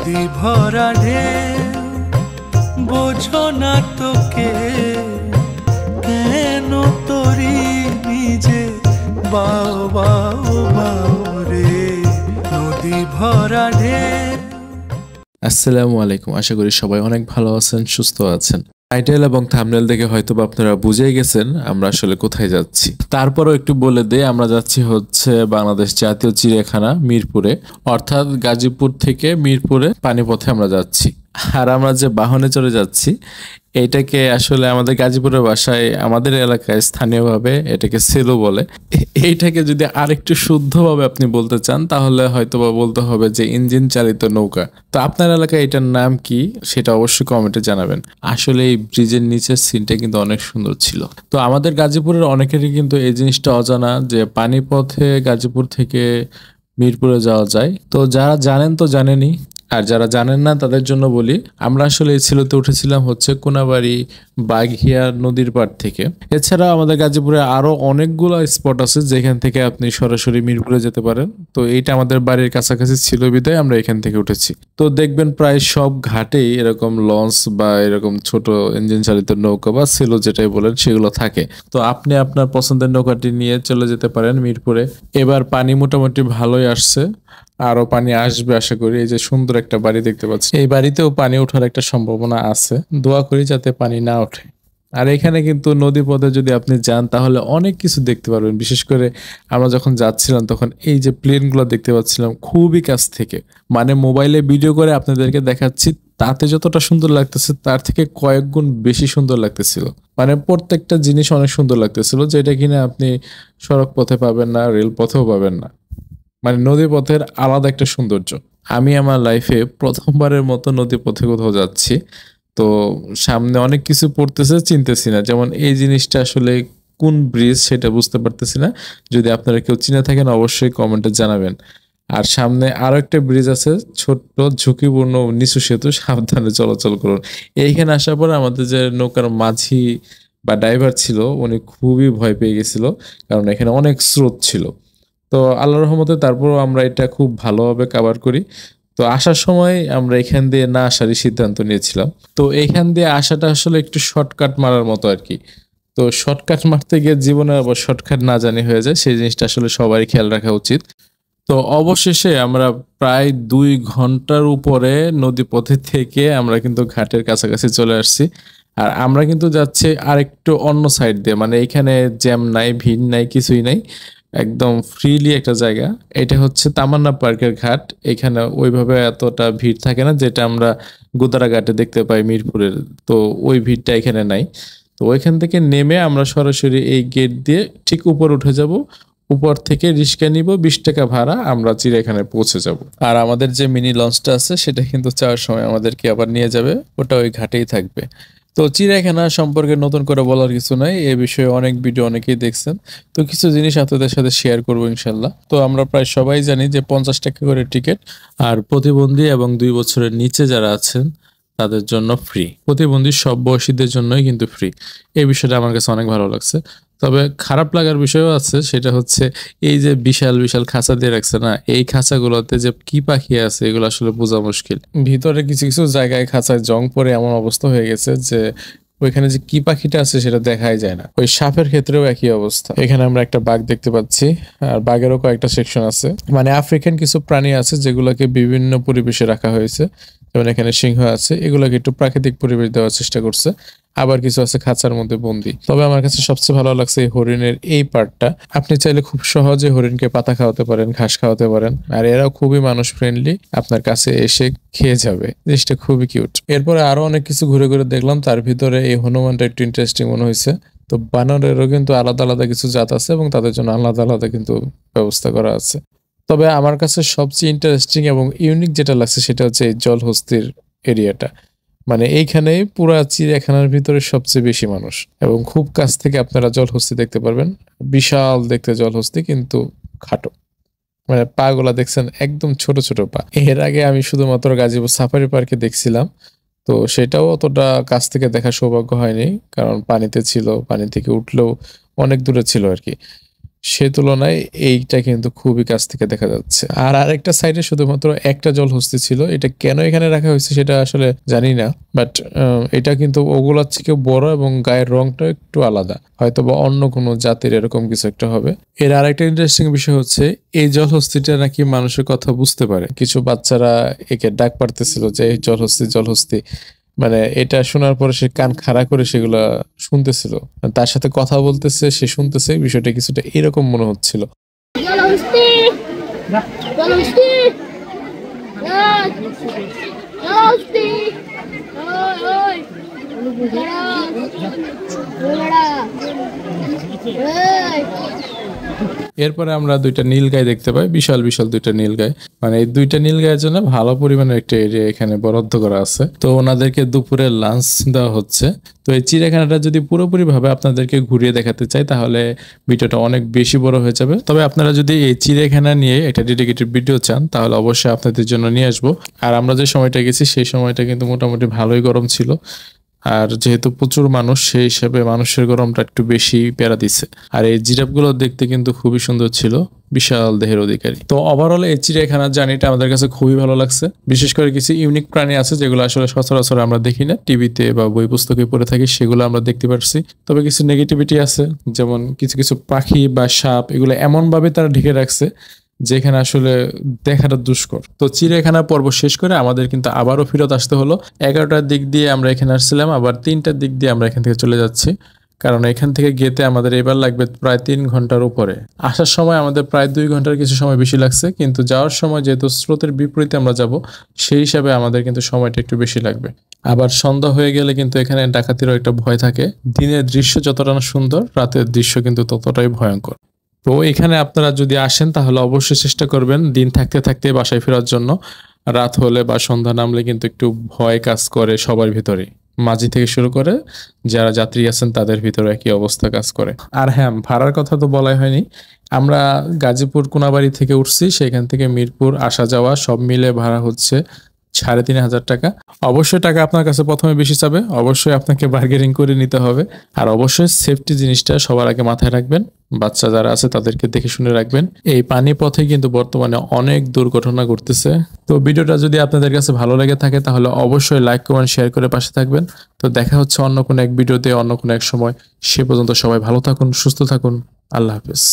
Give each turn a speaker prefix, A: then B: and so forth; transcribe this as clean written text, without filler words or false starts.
A: নদী ভরা ঢেউ বোঝো না তোকে কেন তোরি নিজে বাও বাও বাও রে নদী ভরা ঢেউ।
B: আসসালামু আলাইকুম, আশা করি সবাই অনেক ভালো আছেন, সুস্থ আছেন। টাইটেল এবং থাম্বনেল দেখে হয়তো আপনারা বুঝেই গেছেন আমরা আসলে কোথায় যাচ্ছি। তারপরও একটু বলে দেই, আমরা যাচ্ছি হচ্ছে বাংলাদেশ জাতীয় চিড়িয়াখানা মিরপুরে, অর্থাৎ গাজীপুর থেকে মিরপুরে পানিপথে আমরা যাচ্ছি। আর আমরা যে বাহনে চড়ে যাচ্ছি এটাকে আসলে আমাদের গাজীপুরের ভাষায়, আমাদের এলাকায় স্থানীয়ভাবে এটাকে সেলু বলে। এইটাকে যদি আরেকটু শুদ্ধভাবে আপনি বলতে চান তাহলে হয়তোবা বলতে হবে যে ইঞ্জিন চালিত নৌকা। তো আপনার এলাকায় এটার নাম কি সেটা অবশ্যই কমেন্টে জানাবেন। আসলে এই ব্রিজের নিচের সিনটা কিন্তু অনেক সুন্দর ছিল। তো আমাদের গাজীপুরের অনেকেরই কিন্তু এই জিনিসটা অজানা যে পানিপথে গাজীপুর থেকে মিরপুরে যাওয়া যায়। তো যারা জানেন তো জানেনই, আর যারা জানেন না তাদের জন্য বলি, আমরা আসলে এই সিলুতে উঠেছিলাম হচ্ছে কোনাবাড়ি বাঘিয়া নদীর পাড় থেকে। এছাড়া আমাদের গাজীপুরে আরো অনেকগুলো স্পট আছে যেখান থেকে আপনি সরাসরি মিরপুরে যেতে পারেন। তো এইটা আমাদের বাড়ির কাছাকাছি ছিল বিধায় আমরা এখান থেকে উঠেছি। তো দেখবেন প্রায় সব ঘাটেই এরকম লঞ্চ বা এরকম ছোট ইঞ্জিন চালিত নৌকা বা সিলো যেটাই বলেন সেগুলো থাকে। তো আপনি আপনার পছন্দের নৌকাটি নিয়ে চলে যেতে পারেন মিরপুরে। এবার পানি মোটামুটি ভালোই আসছে, আরো পানি আসবে আশা করি। এই যে সুন্দর একটা বাড়ি দেখতে পাচ্ছি, এই বাড়িতেও পানি ওঠার একটা সম্ভাবনা আছে, দোয়া করি যাতে পানি না ওঠে। আর এখানে কিন্তু নদী পথে যদি আপনি যান তাহলে অনেক কিছু দেখতে পারবেন। বিশেষ করে আমরা যখন যাচ্ছিলাম তখন এই যে প্লেনগুলো দেখতে পাচ্ছিলাম খুবই কাছ থেকে, মানে মোবাইলে ভিডিও করে আপনাদেরকে দেখাচ্ছি, তাতে যতটা সুন্দর লাগতেছে তার থেকে কয়েক গুণ বেশি সুন্দর লাগতেছিল। মানে প্রত্যেকটা জিনিস অনেক সুন্দর লাগতেছিল, যেটা কিনা আপনি সড়ক পথে পাবেন না, রেল পথেও পাবেন না। মানে নদী পথের আলাদা একটা সৌন্দর্য। আমি আমার লাইফে প্রথমবারের মতো নদী পথে কোথাও যাচ্ছি। তো সামনে অনেক কিছু পড়তেছে, চিনতেছি না, যেমন এই জিনিসটা আসলে কোন ব্রিজ সেটা বুঝতে পারতেছি না। যদি আপনারা কেউ চিনে থাকেন অবশ্যই কমেন্টে জানাবেন। আর সামনে আরো একটা ব্রিজ আছে, ছোট্ট ঝুঁকিপূর্ণ নিচু সেতু, সাবধানে চলাচল করুন। এইখানে আসার পর আমাদের যে নৌকার মাঝি বা ড্রাইভার ছিল উনি খুবই ভয় পেয়ে গেছিল, কারণ এখানে অনেক স্রোত ছিল। তো আল্লাহর রহমতে তারপরও আমরা এটা খুব ভালোভাবে কভার করি। তো আসার সময় আমরা এখান দিয়ে না আসারই সিদ্ধান্ত নিয়েছিলাম। তো এইখান দিয়ে আসাটা আসলে একটু শর্টকাট মারার মতো আর কি। তো শর্টকাট মারতে গিয়ে জীবনে আবার শর্টকাট না জানি হয়ে যায়, সেই জিনিসটা আসলে সবারই খেয়াল রাখা উচিত। তো অবশেষে আমরা প্রায় 2 ঘন্টার উপরে নদী পথে থেকে আমরা কিন্তু ঘাটের কাছাকাছি চলে আসছি। আর আমরা কিন্তু যাচ্ছি আরেকটু অন্য সাইড দিয়ে, মানে এখানে জ্যাম নাই, ভিড় নাই, কিছুই নাই, একদম ফ্রিলি একটা জায়গা। এটা হচ্ছে তামান্না পার্কের ঘাট। এখানে ওইভাবে এতটা ভিড় থাকে না যেটা আমরা গোদারা ঘাটে দেখতে পাই মিরপুরের। তো ওই ভিড়টা এখানে নাই। তো ওইখান থেকে নেমে আমরা সরাসরি এই গেট দিয়ে ঠিক উপর উঠে যাব। উপর থেকে রিক্সা নিব, 20 টাকা ভাড়া, আমরা চিড়িয়াখানায় পৌঁছে যাব। আর আমাদের যে মিনি লঞ্চটা আছে সেটা কিন্তু যাওয়ার সময় আমাদেরকে আবার নিয়ে যাবে, ওটা ওই ঘাটেই থাকবে। তো চিড়িয়াখানা সম্পর্কে নতুন করে বলার কিছু নাই, এ বিষয়ে অনেক ভিডিও অনেকেই দেখছেন। তো কিছু জিনিস আপনাদের সাথে শেয়ার করবো ইনশাল্লাহ। তো আমরা প্রায় সবাই জানি যে 50 টাকা করে টিকিট, আর প্রতিবন্ধী এবং 2 বছরের নিচে যারা আছেন তাদের জন্য ফ্রি। প্রতিবন্ধী সব বয়সীদের জন্যই কিন্তু ফ্রি। এই বিষয়টা আমার কাছে অনেক ভালো লাগছে। তবে খারাপ লাগার বিষয়ও আছে, সেটা হচ্ছে এই যে বিশাল বিশাল খাঁচা দিয়ে রাখছে না, এই খাঁচাগুলোতে যে কি পাখি আছে এগুলো আসলে বোঝা মুশকিল। ভিতরে কিছু কিছু জায়গায় খাঁচায় জং পড়ে এমন অবস্থা হয়ে গেছে যে ওইখানে যে কি পাখিটা আছে সেটা দেখাই যায় না। ওই সাপের ক্ষেত্রেও একই অবস্থা। এখানে আমরা একটা বাঘ দেখতে পাচ্ছি, আর বাঘেরও কয়েকটা সেকশন আছে। মানে আফ্রিকান কিছু প্রাণী আছে যেগুলোকে বিভিন্ন পরিবেশে রাখা হয়েছে, যেমন এখানে সিংহ আছে, এগুলোকে একটু প্রাকৃতিক পরিবেশ দেওয়ার চেষ্টা করছে। আবার কিছু আছে খাঁচার মধ্যে বন্দি। তবে আমার কাছে সবচেয়ে ভালো লাগছে এই হরিণের এই পার্টটা। আপনি চাইলে খুব সহজে হরিণকে পাতা খাওয়াতে পারেন, ঘাস খাওয়াতে পারেন, আর এরাও খুবই মানুষ ফ্রেন্ডলি, আপনার কাছে এসে খেয়ে যাবে। জিনিসটা খুবই কিউট। এরপরে আরো অনেক কিছু ঘুরে ঘুরে দেখলাম, তার ভিতরে এই হনুমানটা একটু ইন্টারেস্টিং মনে হয়েছে। তো বানরেরও কিন্তু আলাদা আলাদা কিছু জাত আছে এবং তাদের জন্য আলাদা আলাদা কিন্তু ব্যবস্থা করা আছে। তবে আমার কাছে সবচেয়ে ইন্টারেস্টিং এবং ইউনিক যেটা লাগছে সেটা হচ্ছে এই জলহস্তির এরিয়াটা। মানে এইখানে পুরা চিড়িয়াখানার ভিতরে সবচেয়ে বেশি মানুষ, এবং খুব কাছ থেকে আপনারা জলহস্তি দেখতে পারবেন। বিশাল দেখতে জলহস্তি, কিন্তু খাটো। মানে পা গুলা দেখছেন একদম ছোট ছোট পা। এর আগে আমি শুধুমাত্র গাজীপুর সাফারি পার্কে দেখছিলাম, তো সেটাও অতটা কাছ থেকে দেখা সৌভাগ্য হয়নি, কারণ পানিতে ছিল, পানি থেকে উঠলেও অনেক দূরে ছিল আর কি। সে তুলনায় এইটা কিন্তু খুবই কাছ থেকে দেখা যাচ্ছে। আর আরেকটা সাইডে শুধুমাত্র একটা জলহস্তি ছিল, এটা কেন এখানে রাখা হয়েছে সেটা আসলে জানি না, বাট এটা কিন্তু ওগুলোর থেকে বড় এবং গায়ের রংটা একটু আলাদা, হয়তো বা অন্য কোনো জাতের এরকম কিছু একটা হবে। এর আরেকটা ইন্টারেস্টিং বিষয় হচ্ছে এই জলহস্তিটা নাকি মানুষের কথা বুঝতে পারে। কিছু বাচ্চারা একে ডাক পারতেছিল যে এই জলহস্তি জলহস্তি, মানে এটা শোনার পরে সে কান খাড়া করে সেগুলা শুনতেছিল, তার সাথে কথা বলতেছে, সে শুনতেছে, বিষয়টা কিছুটা এরকম মনে হচ্ছিল।
C: জলহস্তি জলহস্তি জলহস্তি ওই
B: এরপরে আমরা দুইটা নীলগাই দেখতে পাই, বিশাল বিশাল দুইটা নীলগাই। মানে এই দুইটা নীলগাইয়ের জন্য ভালো পরিমাণে একটা এরিয়া এখানে বরাদ্দ করা আছে। তো ওনাদেরকে দুপুরে লাঞ্চ দেওয়া হচ্ছে। তো এই চিড়িয়াখানাটা যদি পুরোপুরি ভাবে আপনাদেরকে ঘুরিয়ে দেখাতে চাই তাহলে ভিডিওটা অনেক বেশি বড় হয়ে যাবে। তবে আপনারা যদি এই চিড়িয়াখানা নিয়ে একটা ডেডিকেটেড ভিডিও চান তাহলে অবশ্যই আপনাদের জন্য নিয়ে আসবো। আর আমরা যে সময়টা গেছি সেই সময়টা কিন্তু মোটামুটি ভালোই গরম ছিল, আর যেহেতু প্রচুর মানুষ সেই হিসাবে মানুষের গরমটা একটু বেশি প্যারা দিচ্ছে। আর এই জিরাফগুলো দেখতে কিন্তু খুবই সুন্দর ছিল, বিশাল দেহের অধিকারী। তো ওভারঅল এই চিড়িয়াখানার জার্নিটা আমাদের কাছে খুবই ভালো লাগছে। বিশেষ করে কিছু ইউনিক প্রাণী আছে যেগুলো আসলে সচরাচর আমরা দেখি না, টিভিতে বা বই পুস্তকে পড়ে থাকি, সেগুলো আমরা দেখতে পারছি। তবে কিছু নেগেটিভিটি আছে, যেমন কিছু কিছু পাখি বা সাপ এগুলো এমন ভাবে তারা ঢেকে রাখছে যেখানে আসলে দেখাটা দুষ্কর। তো চিড়িয়াখানার পর্ব শেষ করে আমাদের কিন্তু আবারও ফেরত আসতে হলো। 11টার দিক দিয়ে আমরা এখানে আসছিলাম, আবার 3টার দিক দিয়ে আমরা এখান থেকে চলে যাচ্ছি, কারণ এখান থেকে গেতে আমাদের এবার লাগবে প্রায় 3 ঘন্টার উপরে। আসার সময় আমাদের প্রায় 2 ঘন্টার কিছু সময় বেশি লাগছে, কিন্তু যাওয়ার সময় যেহেতু স্রোতের বিপরীতে আমরা যাব সেই হিসাবে আমাদের কিন্তু সময়টা একটু বেশি লাগবে। আবার সন্ধ্যা হয়ে গেলে কিন্তু এখানে ডাকাতিরও একটা ভয় থাকে। দিনের দৃশ্য যতটা না সুন্দর, রাতের দৃশ্য কিন্তু ততটাই ভয়ঙ্কর। তো এখানে আপনারা যদি আসেন তাহলে অবশ্যই চেষ্টা করবেন দিন থাকতে থাকতে বাসায় ফেরার জন্য। রাত হলে বা সন্ধ্যা নামলে কিন্তু একটু ভয় কাজ করে সবার ভিতরে, মাঝি থেকে শুরু করে যারা যাত্রী আছেন তাদের ভিতরে একই অবস্থা কাজ করে। আর হ্যাঁ, ভাড়ার কথা তো বলাই হয়নি। আমরা গাজীপুর কোনাবাড়ি থেকে উঠছি, সেখান থেকে মিরপুর আসা যাওয়া সব মিলে ভাড়া হচ্ছে 3,500 টাকা। অবশ্যই টাকা আপনার কাছে প্রথমে বেশি চাবে, অবশ্যই আপনাকে বার্গেনিং করে নিতে হবে। আর অবশ্যই সেফটি জিনিসটা সবার আগে মাথায় রাখবেন, বাচ্চা যারা আছে তাদেরকে দেখে শুনে রাখবেন। এই পানি পথে কিন্তু বর্তমানে অনেক দুর্ঘটনা ঘটতেছে। তো ভিডিওটা যদি আপনাদের কাছে ভালো লেগে থাকে তাহলে অবশ্যই লাইক কমেন্ট শেয়ার করে পাশে থাকবেন। তো দেখা হচ্ছে অন্য কোনো এক ভিডিওতে অন্য কোনো এক সময়। সে পর্যন্ত সবাই ভালো থাকুন, সুস্থ থাকুন। আল্লাহ হাফেজ।